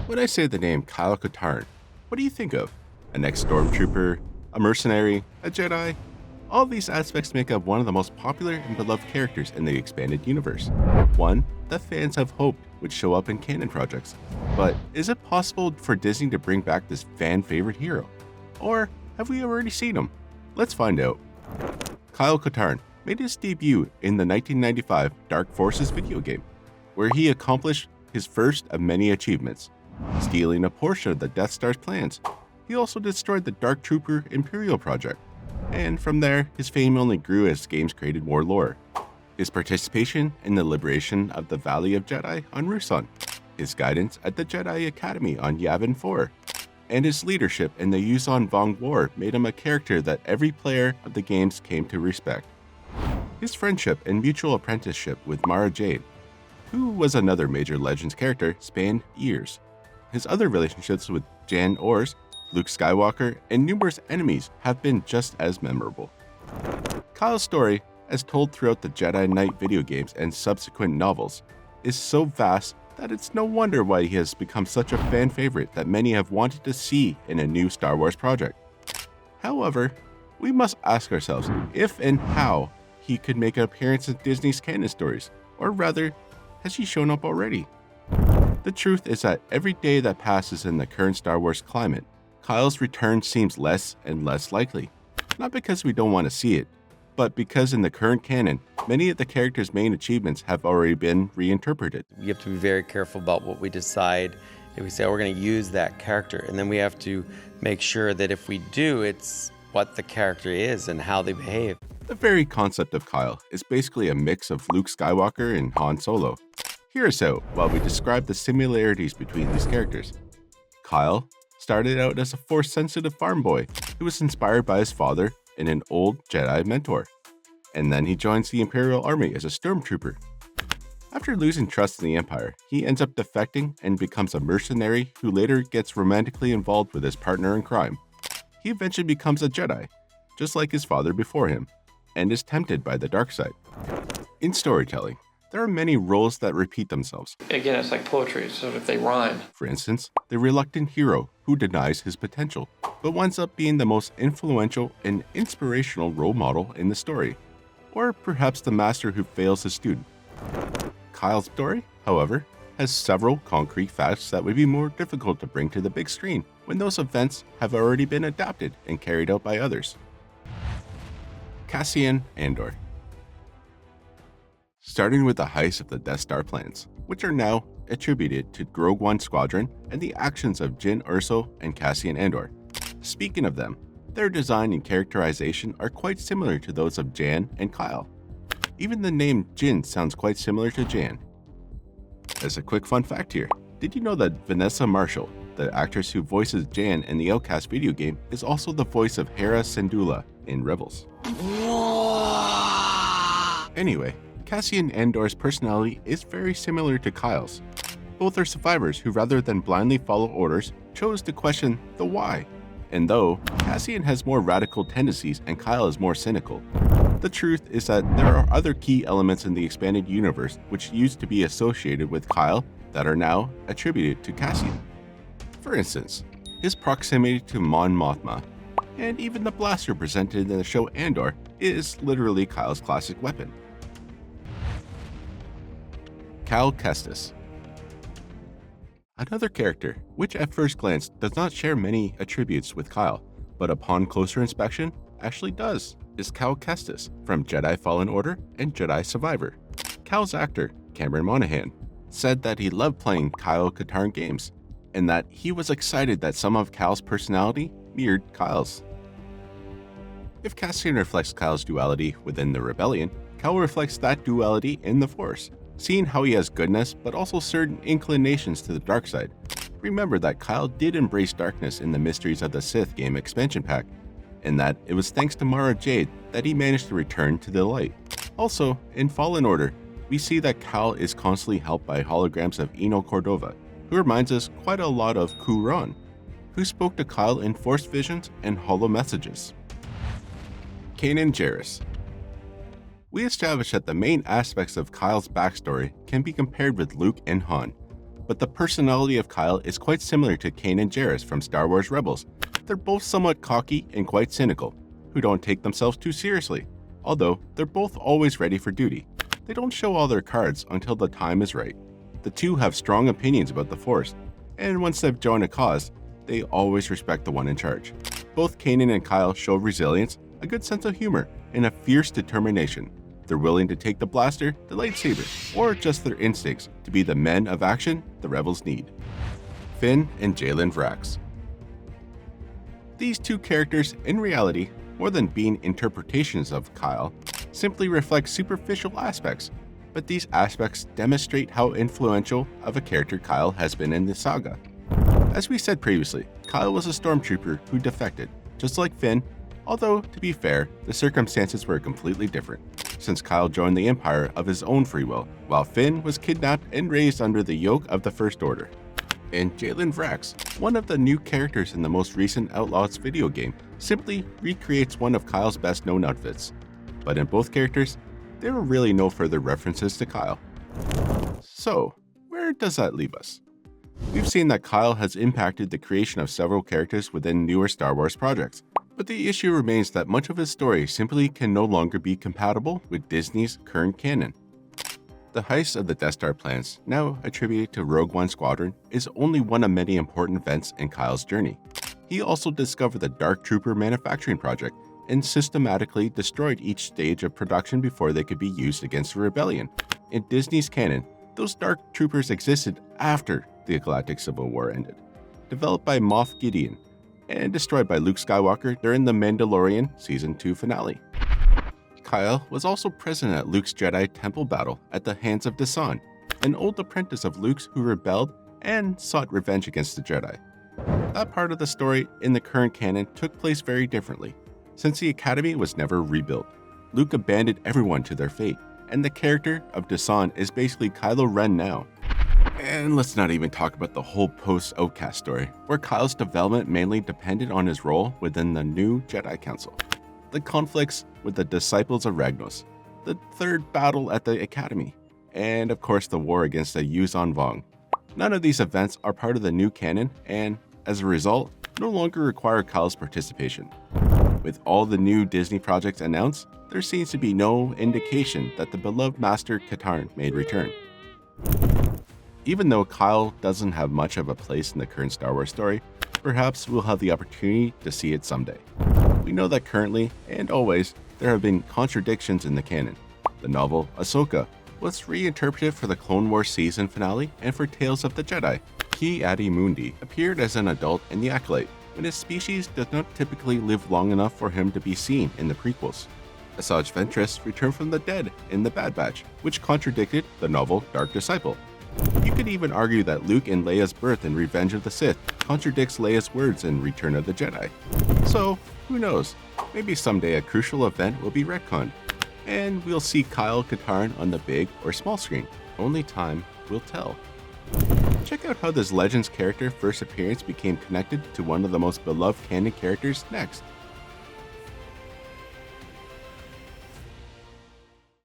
When I say the name Kyle Katarn, what do you think of? An ex-Stormtrooper, a mercenary, a Jedi? All these aspects make up one of the most popular and beloved characters in the expanded universe. One that fans have hoped would show up in canon projects. But is it possible for Disney to bring back this fan-favorite hero? Or have we already seen him? Let's find out. Kyle Katarn made his debut in the 1995 Dark Forces video game, where he accomplished his first of many achievements, stealing a portion of the Death Star's plans. He also destroyed the Dark Trooper Imperial project, and from there, his fame only grew as games created more lore. His participation in the liberation of the Valley of Jedi on Ruusan, his guidance at the Jedi Academy on Yavin 4, and his leadership in the Yuuzhan Vong War made him a character that every player of the games came to respect. His friendship and mutual apprenticeship with Mara Jade, who was another major Legends character, spanned years. His other relationships with Jan Ors, Luke Skywalker, and numerous enemies have been just as memorable. Kyle's story, as told throughout the Jedi Knight video games and subsequent novels, is so vast that it's no wonder why he has become such a fan favorite that many have wanted to see in a new Star Wars project. However, we must ask ourselves if and how he could make an appearance in Disney's canon stories, or rather, has he shown up already? The truth is that every day that passes in the current Star Wars climate, Kyle's return seems less and less likely. Not because we don't want to see it, but because in the current canon, many of the character's main achievements have already been reinterpreted. We have to be very careful about what we decide. If we say, oh, we're going to use that character, and then we have to make sure that if we do, it's what the character is and how they behave. The very concept of Kyle is basically a mix of Luke Skywalker and Han Solo. Hear us out while we describe the similarities between these characters. Kyle started out as a Force-sensitive farm boy who was inspired by his father and an old Jedi mentor, and then he joins the Imperial Army as a Stormtrooper. After losing trust in the Empire, he ends up defecting and becomes a mercenary who later gets romantically involved with his partner in crime. He eventually becomes a Jedi, just like his father before him, and is tempted by the dark side. In storytelling, there are many roles that repeat themselves. Again, it's like poetry, so if they rhyme. For instance, the reluctant hero who denies his potential, but winds up being the most influential and inspirational role model in the story. Or perhaps the master who fails his student. Kyle's story, however, has several concrete facts that would be more difficult to bring to the big screen when those events have already been adapted and carried out by others. Cassian Andor. Starting with the heist of the Death Star plans, which are now attributed to Rogue One Squadron and the actions of Jyn Erso and Cassian Andor. Speaking of them, their design and characterization are quite similar to those of Jan and Kyle. Even the name Jyn sounds quite similar to Jan. As a quick fun fact here, did you know that Vanessa Marshall, the actress who voices Jan in the Outcast video game, is also the voice of Hera Syndulla in Rebels? Anyway, Cassian Andor's personality is very similar to Kyle's. Both are survivors who, rather than blindly follow orders, chose to question the why. And though Cassian has more radical tendencies and Kyle is more cynical, the truth is that there are other key elements in the expanded universe which used to be associated with Kyle that are now attributed to Cassian. For instance, his proximity to Mon Mothma, and even the blaster presented in the show Andor is literally Kyle's classic weapon. Cal Kestis. Another character, which at first glance does not share many attributes with Kyle, but upon closer inspection actually does, is Cal Kestis from Jedi Fallen Order and Jedi Survivor. Cal's actor, Cameron Monaghan, said that he loved playing Kyle Katarn games, and that he was excited that some of Cal's personality mirrored Kyle's. If Cassian reflects Kyle's duality within the Rebellion, Cal reflects that duality in the Force, seeing how he has goodness but also certain inclinations to the dark side. Remember that Kyle did embrace darkness in the Mysteries of the Sith game expansion pack, and that it was thanks to Mara Jade that he managed to return to the light. Also, in Fallen Order, we see that Cal is constantly helped by holograms of Eno Cordova, who reminds us quite a lot of Kuran, who spoke to Kyle in Force visions and holo messages. Kanan Jarrus. We established that the main aspects of Kyle's backstory can be compared with Luke and Han, but the personality of Kyle is quite similar to Kanan and Jarrus from Star Wars Rebels. They're both somewhat cocky and quite cynical, who don't take themselves too seriously, although they're both always ready for duty. They don't show all their cards until the time is right. The two have strong opinions about the Force, and once they've joined a cause, they always respect the one in charge. Both Kanan and Kyle show resilience, a good sense of humor, and a fierce determination. They're willing to take the blaster, the lightsaber, or just their instincts to be the men of action the rebels need. Finn and Jalen Vrax. These two characters, in reality, more than being interpretations of Kyle, simply reflect superficial aspects, but these aspects demonstrate how influential of a character Kyle has been in the saga. As we said previously, Kyle was a stormtrooper who defected, just like Finn, although, to be fair, the circumstances were completely different, since Kyle joined the Empire of his own free will, while Finn was kidnapped and raised under the yoke of the First Order. And Jalen Vrax, one of the new characters in the most recent Outlaws video game, simply recreates one of Kyle's best known outfits. But in both characters, there were really no further references to Kyle. So, where does that leave us? We've seen that Kyle has impacted the creation of several characters within newer Star Wars projects, but the issue remains that much of his story simply can no longer be compatible with Disney's current canon. The heist of the Death Star plans, now attributed to Rogue One Squadron, is only one of many important events in Kyle's journey. He also discovered the Dark Trooper manufacturing project and systematically destroyed each stage of production before they could be used against the rebellion. In Disney's canon, those Dark Troopers existed after the Galactic Civil War ended, developed by Moff Gideon, and destroyed by Luke Skywalker during the Mandalorian Season 2 finale. Kyle was also present at Luke's Jedi Temple battle at the hands of Dasan, an old apprentice of Luke's who rebelled and sought revenge against the Jedi. That part of the story in the current canon took place very differently, since the Academy was never rebuilt. Luke abandoned everyone to their fate, and the character of Dasan is basically Kylo Ren now. And let's not even talk about the whole post-Outcast story, where Kyle's development mainly depended on his role within the new Jedi Council, the conflicts with the Disciples of Ragnos, the third battle at the Academy, and of course the war against the Yuuzhan Vong. None of these events are part of the new canon and, as a result, no longer require Kyle's participation. With all the new Disney projects announced, there seems to be no indication that the beloved Master Katarn may return. Even though Kyle doesn't have much of a place in the current Star Wars story, perhaps we'll have the opportunity to see it someday. We know that currently, and always, there have been contradictions in the canon. The novel Ahsoka was reinterpreted for the Clone Wars season finale and for Tales of the Jedi. Ki-Adi-Mundi appeared as an adult in The Acolyte, when his species does not typically live long enough for him to be seen in the prequels. Asajj Ventress returned from the dead in The Bad Batch, which contradicted the novel Dark Disciple. You could even argue that Luke and Leia's birth in Revenge of the Sith contradicts Leia's words in Return of the Jedi. So, who knows, maybe someday a crucial event will be retconned, and we'll see Kyle Katarn on the big or small screen. Only time will tell. Check out how this Legends character first appearance became connected to one of the most beloved canon characters next.